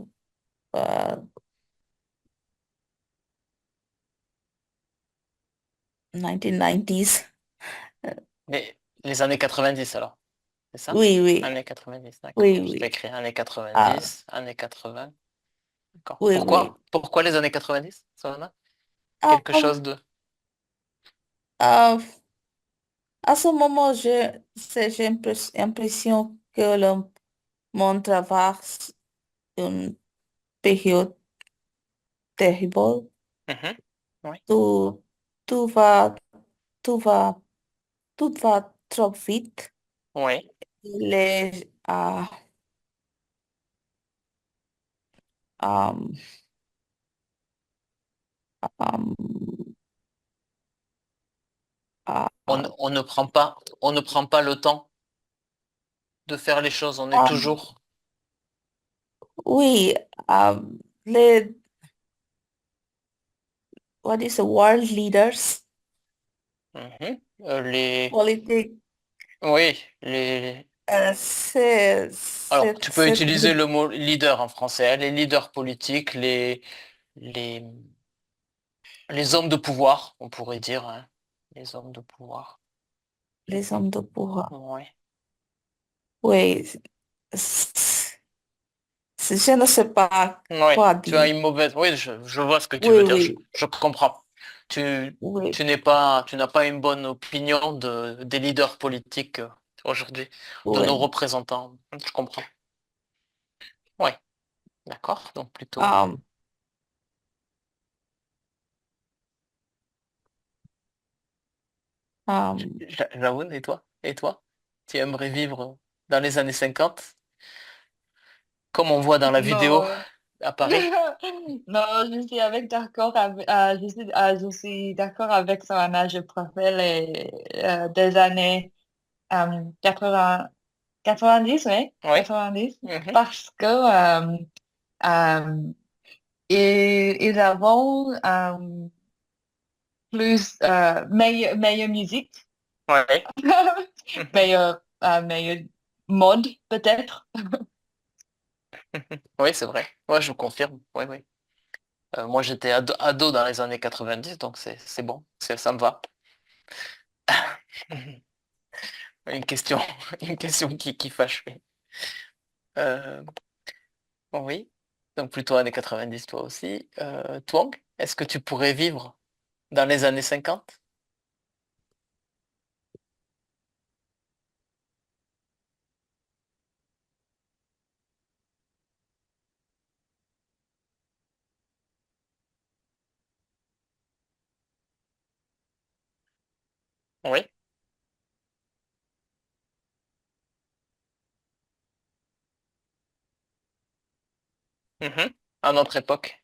1990. Euh, Mais les années 90 alors, c'est ça? Oui, oui, Années 90, d'accord. oui, Je vais oui. écrire années Ah, 90, années 80. D'accord. oui, oui. Pourquoi les années 90, Soana? Ah, Quelque chose de... ah, à ce moment, j'ai l'impression que le monde traverse une période terrible. Mhm. Oui. Tout, tout va, tout va, tout va trop vite. Oui. Les, ah, ah, On, ah, on ne prend pas le temps de faire les choses. On est ah, toujours... oui, ah, les, what is the world leaders Mhm. politiques, Oui, alors, tu peux c'est utiliser le mot leader en français, hein, les leaders politiques, les, les hommes de pouvoir, on pourrait dire, hein, les hommes de pouvoir. les hommes de pouvoir. Oui. Oui, c'est- je ne sais pas Oui, quoi tu as dire. une mauvaise. Oui, je vois ce que tu Oui, veux dire. oui, Je comprends. Tu, oui, tu n'as pas une bonne opinion des leaders politiques aujourd'hui, de nos oui. représentants. Je comprends. Oui, d'accord. Donc plutôt. Um, um, J'avoue, et toi? Et toi? Tu aimerais vivre dans les années 50, comme on voit dans la vidéo Non. à Paris? Non, je suis d'accord avec Soana. Je préfère des années 80, 90, oui, Oui. 90, Mhm. parce que euh, ils avons meilleure musique, Oui. Mhm. meilleure mode peut-être. Oui, c'est vrai. Ouais, je confirme. Oui, oui. Moi, j'étais ado dans les années 90, donc c'est bon. Ça me va. Une question, une question qui fâche. Oui. Euh, oui. Donc plutôt années 90, toi aussi. Twang, est-ce que tu pourrais vivre dans les années 50? Oui. Mhm. À notre époque.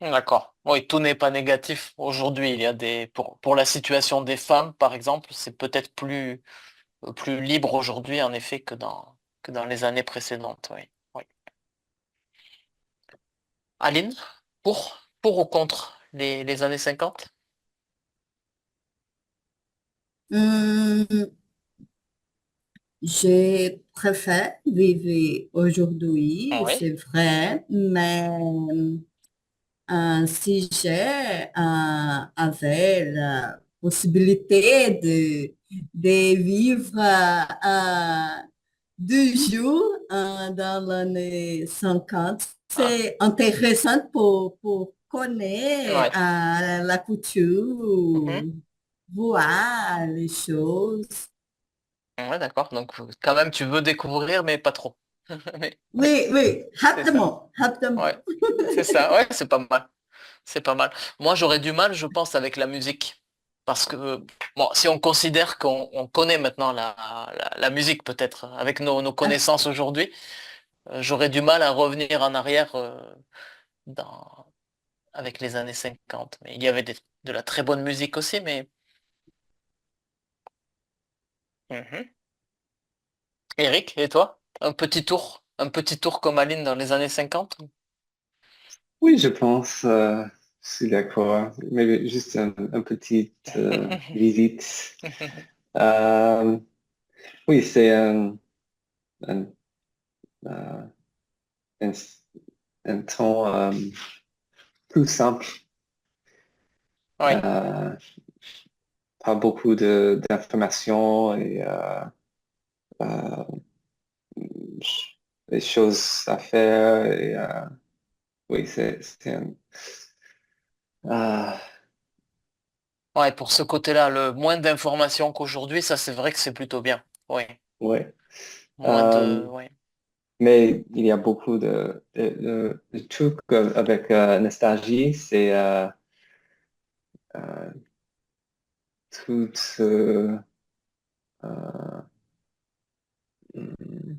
D'accord. Oui, tout n'est pas négatif aujourd'hui. Il y a pour la situation des femmes, par exemple, c'est peut-être plus libre aujourd'hui, en effet, que dans les années précédentes. Oui. Oui. Aline, pour ou contre les années 50? Hum, je préfère vivre aujourd'hui, Oui. c'est vrai, mais un sujet avec la possibilité de vivre 2 jours dans l'année 50. Ah, C'est intéressant pour connaître ouais. la culture, Mhm. voir les choses. Ouais, d'accord. Donc, quand même, tu veux découvrir, mais pas trop. Mais, oui, Oui, oui, c'est ça. rapidement, rapidement. Ouais, c'est ça. Ouais, c'est pas mal. C'est pas mal. Moi, j'aurais du mal, je pense, avec la musique. Parce que, bon, si on considère qu'on connaît maintenant la musique, peut-être, avec nos connaissances aujourd'hui, j'aurais du mal à revenir en arrière dans, avec les années 50. Mais il y avait de la très bonne musique aussi, mais... Mhm. Eric, et toi? Un petit tour comme Aline dans les années 50? Oui, je pense, je suis d'accord, mais juste un petit visite. Euh, oui, c'est un, euh, un, un temps tout simple, Oui, euh, pas beaucoup d'informations et euh, des choses à faire. Et, oui, c'est euh, ouais, pour ce côté-là, le moins d'informations qu'aujourd'hui, ça c'est vrai que c'est plutôt bien. Oui, ouais. moins de... Euh, Ouais. mais il y a beaucoup de trucs avec nostalgie. C'est euh, tout. Euh, hmm,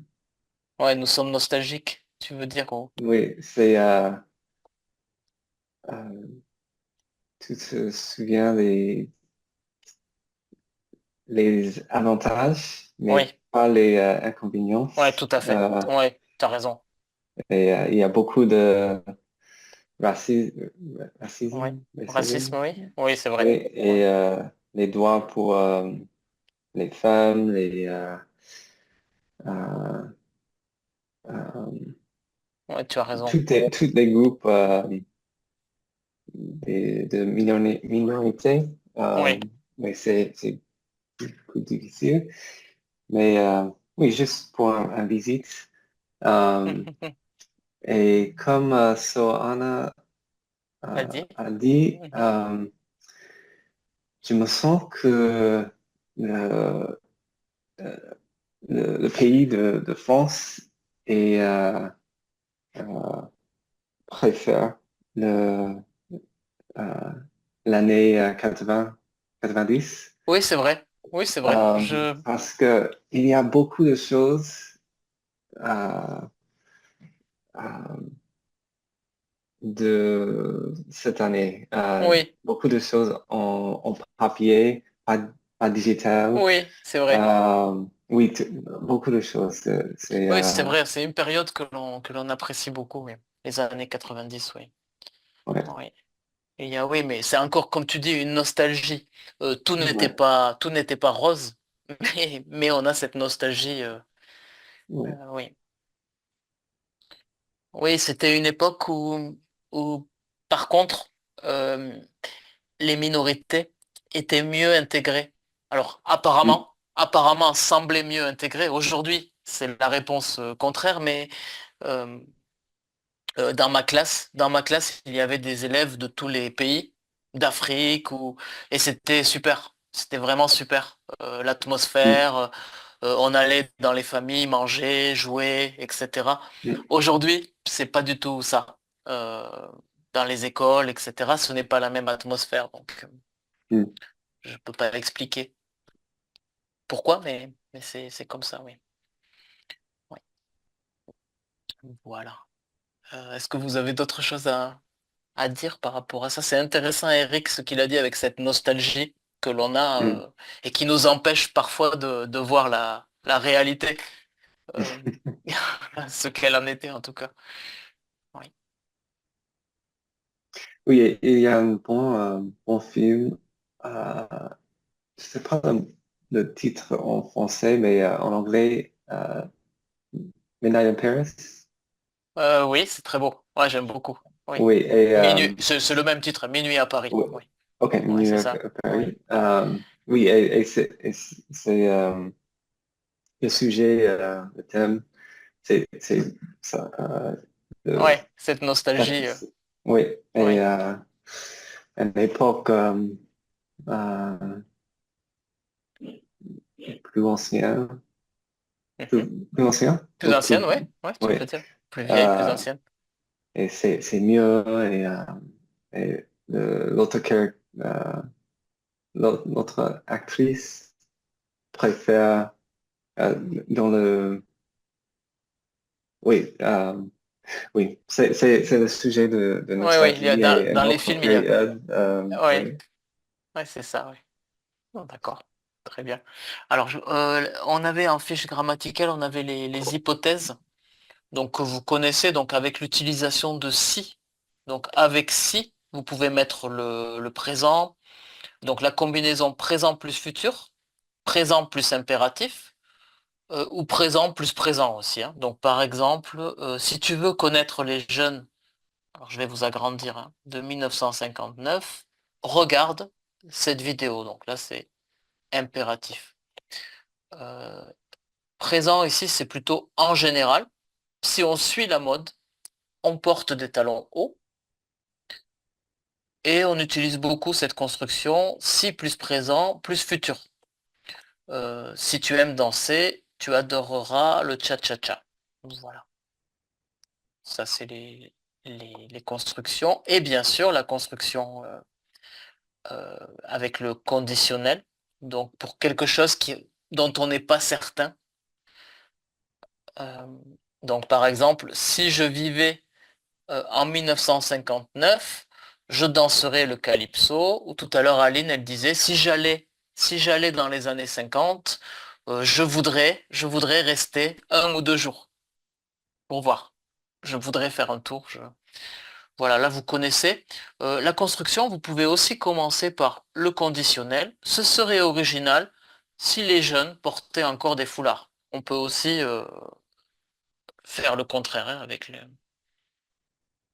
Ouais, nous sommes nostalgiques, tu veux dire. oui, c'est euh, tu te souviens les avantages, mais Oui, pas les inconvénients. ouais, tout à fait. Euh, Oui, t'as raison. et il y a beaucoup de Oui. racisme, Racisme, oui. Oui, c'est oui, vrai. Ouais, et les droits pour les femmes, euh, euh, ouais, tu as raison. tous les groupes de minorités. Oui. Mais c'est plus difficile. Mais oui, juste pour un visite. Euh, et comme Soana Vas-y. a dit, je me sens que le, euh, le pays de France et préfère le, euh, l'année 90 Oui, c'est vrai. Oui, c'est vrai. parce que il y a beaucoup de choses euh, euh, de cette année. Oui, Beaucoup de choses en papier, pas digital. oui, c'est vrai. Oui, beaucoup de choses. Oui, c'est vrai. C'est une période que l'on apprécie beaucoup, oui. Les années 90, oui. Ouais, Oui. Et oui, mais c'est encore, comme tu dis, une nostalgie. ouais, Tout n'était pas rose, mais on a cette nostalgie. ouais. Oui. Oui, c'était une époque où par contre, euh, les minorités étaient mieux intégrées. Alors, Mm, apparemment, semblaient mieux intégrées. Aujourd'hui, c'est la réponse contraire, mais euh, dans ma classe, il y avait des élèves de tous les pays d'Afrique et c'était super. C'était vraiment super. mm, L'atmosphère, on allait dans les familles manger, jouer, etc. mm, Aujourd'hui, c'est pas du tout ça. Euh, Dans les écoles, etc., ce n'est pas la même atmosphère. Donc, mm. je peux pas expliquer pourquoi, mais c'est comme ça, oui. Ouais, voilà. Est-ce que vous avez d'autres choses à dire par rapport à ça? C'est intéressant, Eric, ce qu'il a dit avec cette nostalgie que l'on a Mm. et qui nous empêche parfois de voir la réalité, euh, ce qu'elle en était en tout cas. Oui. Oui, et il y a un bon film. Euh, je sais pas le titre en français, mais en anglais, Midnight in Paris. Oui, c'est très beau. Ouais, j'aime beaucoup. Oui. Oui, et Minuit, c'est le même titre, Minuit à Paris. oui. Oui, Ok, oui, New c'est York ça. à Oui. Paris. Oui, et c'est le sujet, le thème, c'est ça. Le- Ouais, cette nostalgie. oui, et Oui. à l'époque euh, plus ancien, Mhm. plus ancien, Plus ancienne, oui. Ouais, tu oui. peux dire. Plus vieille, plus Euh, ancienne. et c'est mieux et l'autre actrice préfère euh, dans le oui oui c'est le sujet de Oui, oui, il y a nostalgie et une dans les autre films, il y a. période Oui, oui ouais, c'est ça, oui. Oh, d'accord. Très bien. Alors, on avait en fiche grammaticale, on avait les hypothèses, donc que vous connaissez, donc avec l'utilisation de si. Donc avec si, vous pouvez mettre le présent, donc la combinaison présent plus futur, présent plus impératif, ou présent plus présent aussi, hein. Donc par exemple, si tu veux connaître les jeunes, alors je vais vous agrandir, hein, de 1959, regarde cette vidéo. Donc là, c'est impératif. Euh, Présent ici, c'est plutôt en général. Si on suit la mode, on porte des talons hauts et on utilise beaucoup cette construction si plus présent plus futur. Si tu aimes danser, tu adoreras le cha-cha-cha. Voilà. Ça, c'est les constructions. Et bien sûr, la construction avec le conditionnel. Donc, pour quelque chose dont on n'est pas certain. Euh, donc, par exemple, si je vivais en 1959, je danserais le calypso. Ou tout à l'heure, Aline, elle disait, si j'allais dans les années 50, je voudrais rester 1 ou 2 jours pour voir. Je voudrais faire un tour. Voilà, là vous connaissez. La construction, vous pouvez aussi commencer par le conditionnel. Ce serait original si les jeunes portaient encore des foulards. On peut aussi faire le contraire, hein, avec les...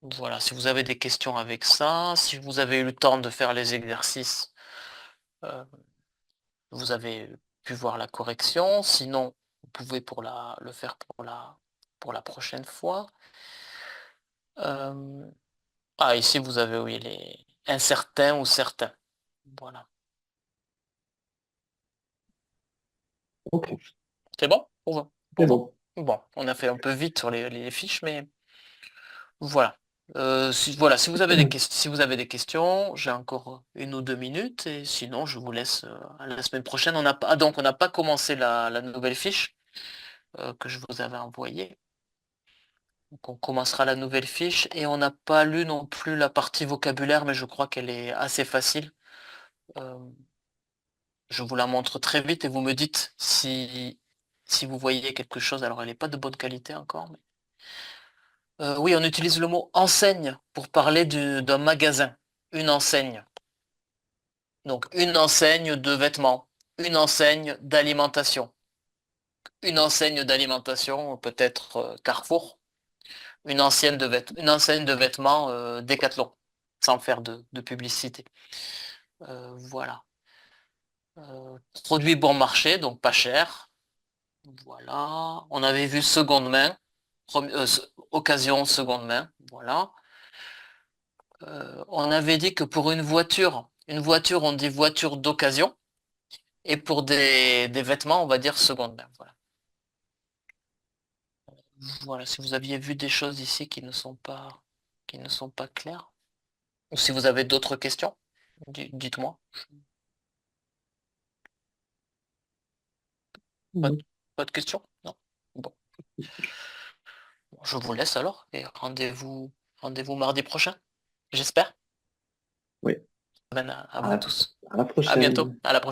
Voilà, si vous avez des questions avec ça, si vous avez eu le temps de faire les exercices, euh, vous avez pu voir la correction. Sinon, vous pouvez le faire pour la prochaine fois. Euh, ici vous avez, oui, les incertains ou certains. Voilà. ok C'est bon pour vous? c'est Pour vous? bon Bon, on a fait un peu vite sur les fiches, mais voilà. Voilà, si vous avez des questions, j'ai encore 1 ou 2 minutes, et sinon je vous laisse à la semaine prochaine. Donc on n'a pas commencé la nouvelle fiche que je vous avais envoyée. Donc on commencera la nouvelle fiche, et on n'a pas lu non plus la partie vocabulaire, mais je crois qu'elle est assez facile. Euh, je vous la montre très vite et vous me dites si vous voyez quelque chose. Alors elle n'est pas de bonne qualité encore, mais oui, on utilise le mot enseigne pour parler d'un magasin. Une enseigne. Donc une enseigne de vêtements, une enseigne d'alimentation. Une enseigne d'alimentation, peut-être Carrefour. Une enseigne de vêtements Decathlon, sans faire de publicité. Voilà. Produit bon marché, donc pas cher. Voilà. On avait vu seconde main. Occasion seconde main. Voilà. On avait dit que pour une voiture, on dit voiture d'occasion, et pour des vêtements, on va dire seconde main. Voilà. Voilà, si vous aviez vu des choses ici qui ne sont pas claires, ou si vous avez d'autres questions, dites-moi. Pas, de- Mhm. pas de questions? Non? Bon, je vous laisse alors, et rendez-vous mardi prochain, j'espère. oui À vous à tous. à la À bientôt. prochaine À la prochaine.